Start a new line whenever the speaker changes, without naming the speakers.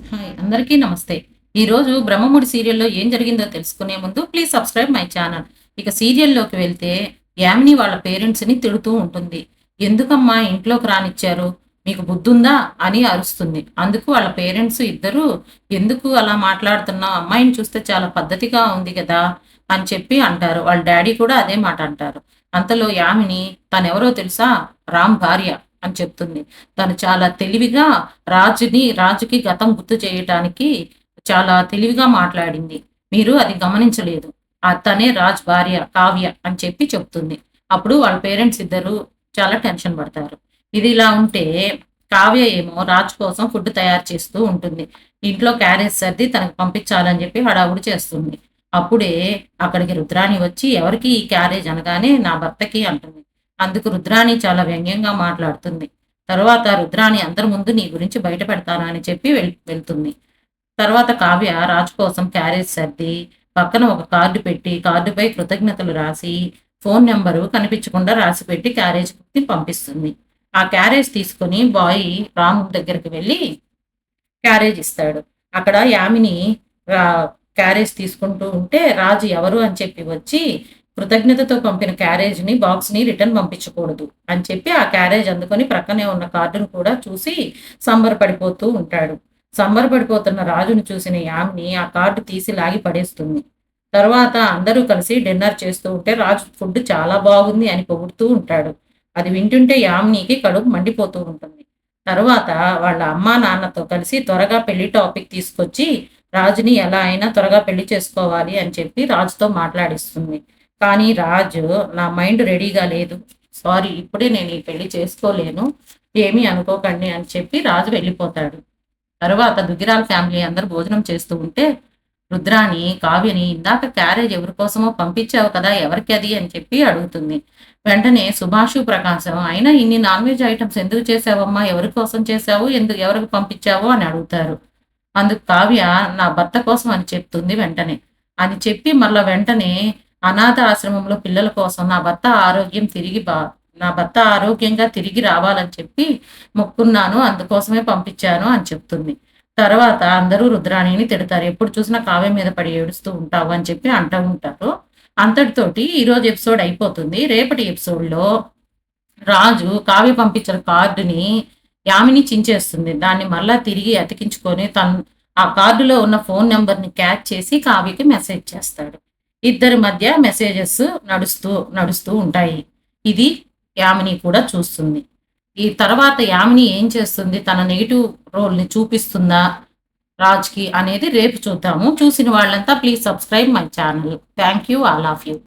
Hi అందరికీ నమస్తే. ఈరోజు 'బ్రహ్మముడి' సీరియల్‌లో ఏం జరిగిందో తెలుసుకునే ముందు ప్లీజ్ సబ్స్క్రైబ్ మై ఛానల్. ఇక సీరియల్‌లోకి వెళ్తే యామిని వాళ్ళ పేరెంట్స్‌ని తిడుతూ ఉంటుంది. "ఎందుకమ్మా ఇంట్లోకి రానిచ్చారు? మీకు బుద్ధుందా?" అని అరుస్తుంది. అందుకు వాళ్ళ పేరెంట్స్ ఇద్దరూ "ఎందుకు అలా మాట్లాడుతున్నావు? అమ్మాయిని చూస్తే చాలా పద్ధతిగా ఉంది కదా!" అని చెప్పి అంటారు. వాళ్ళ డ్యాడీ కూడా అదే మాట అంటారు. అంతలో యామిని "తనెవరో తెలుసా? రామ్ భార్య" అని చెప్తుంది. తను చాలా తెలివిగా రాజుకి గతం గుర్తు చేయటానికి చాలా తెలివిగా మాట్లాడింది. మీరు అది గమనించలేదు. తనే రాజ్ భార్య కావ్య అని చెప్పి చెప్తుంది. అప్పుడు వాళ్ళ పేరెంట్స్ ఇద్దరు చాలా టెన్షన్ పడతారు. ఇది ఇలా ఉంటే కావ్య ఏమో రాజ్ కోసం ఫుడ్ తయారు చేస్తూ ఉంటుంది. ఇంట్లో క్యారేజ్ సర్ది తనకు పంపించాలని చెప్పి హడావుడి చేస్తుంది. అప్పుడే అక్కడికి రుద్రాణి వచ్చి ఎవరికి ఈ క్యారేజ్ అనగానే నా భర్తకి అంటుంది. అందుకు రుద్రాణి చాలా వ్యంగ్యంగా మాట్లాడుతుంది. తరువాత రుద్రాణి అందరి ముందు నీ గురించి బయట పెడతాను అని చెప్పి వెళ్తుంది. తర్వాత కావ్య రాజు కోసం క్యారేజ్ సర్ది, పక్కన ఒక కార్డ్ పెట్టి, కార్డుపై కృతజ్ఞతలు రాసి, ఫోన్ నంబరు కనిపించకుండా రాసిపెట్టి క్యారేజ్‌కి పంపిస్తుంది. ఆ క్యారేజ్ తీసుకొని బాయ్ రాము దగ్గరికి వెళ్లి క్యారేజ్ ఇస్తాడు. అక్కడ యామిని క్యారేజ్ తీసుకుంటూ ఉంటే రాజు ఎవరు అని చెప్పి వచ్చి కృతజ్ఞతతో పంపిన బాక్స్‌ని రిటర్న్ పంపించకూడదు అని చెప్పి ఆ క్యారేజ్ అందుకొని ప్రక్కనే ఉన్న కార్డును కూడా చూసి సంబరపడిపోతూ ఉంటాడు. సంబరపడిపోతున్న రాజుని చూసిన యామిని ఆ కార్డ్ తీసి లాగి పడేస్తుంది. తర్వాత అందరూ కలిసి డిన్నర్ చేస్తూ ఉంటే రాజు ఫుడ్ చాలా బాగుంది అని పొగుడుతూ ఉంటాడు. అది వింటుంటే యామినికి కడుపు మండిపోతూ ఉంటుంది. తరువాత వాళ్ళ అమ్మా, నాన్నతో కలిసి త్వరగా పెళ్లి టాపిక్ తీసుకొచ్చి రాజుని ఎలా అయినా త్వరగా పెళ్లి చేసుకోవాలి అని చెప్పి రాజుతో మాట్లాడిస్తుంది. కానీ రాజు నా మైండ్ రెడీగా లేదు. సారీ ఇప్పుడే నేను ఈ పెళ్లి చేసుకోలేను. ఏమీ అనుకోకండి అని చెప్పి రాజు వెళ్ళిపోతాడు. తరువాత దుగ్గిరాల ఫ్యామిలీ అందరూ భోజనం చేస్తూ ఉంటే రుద్రాణి కావ్యని ఇందాక క్యారేజ్ ఎవరి కోసమో పంపించావు కదా ఎవరికి అది అని చెప్పి అడుగుతుంది. వెంటనే సుభాషు ప్రకాశం అయినా ఇన్ని నాన్ వెజ్ ఐటమ్స్ ఎందుకు చేసావమ్మా? ఎవరి కోసం చేసావు? ఎవరికి పంపించావు అని అడుగుతారు. అందుకు కావ్య నా భర్త కోసం అని చెప్తుంది వెంటనే. అని చెప్పి మళ్ళా వెంటనే అనాథ ఆశ్రమంలో పిల్లల కోసం నా భర్త ఆరోగ్యంగా తిరిగి రావాలని చెప్పి మొక్కున్నాను. అందుకోసమే పంపించాను అని చెప్తుంది. తర్వాత అందరూ రుద్రాణిని తిడతారు. ఎప్పుడు చూసినా కావ్య మీద పడి ఏడుస్తూ ఉంటావు అని చెప్పి అంటూ ఉంటారు. అంతటితోటి ఈరోజు ఎపిసోడ్ అయిపోతుంది. రేపటి ఎపిసోడ్‌లో రాజు కావ్య పంపించిన కార్డుని యామిని చించేస్తుంది. దాన్ని మళ్ళా తిరిగి అతికించుకొని ఆ కార్డులో ఉన్న ఫోన్ నంబర్‌ని క్యాచ్ చేసి కావ్యకి మెసేజ్ చేస్తాడు. ఇద్దరి మధ్య మెసేజెస్ నడుస్తూ నడుస్తూ ఉంటాయి. ఇది యామిని కూడా చూస్తుంది. ఈ తర్వాత యామిని ఏం చేస్తుంది? తన నెగెటివ్ రోల్‌ని చూపిస్తుందా రాజ్‌కి అనేది రేపు చూద్దాము. చూసిన వాళ్ళంతా please subscribe my channel. Thank you all of you.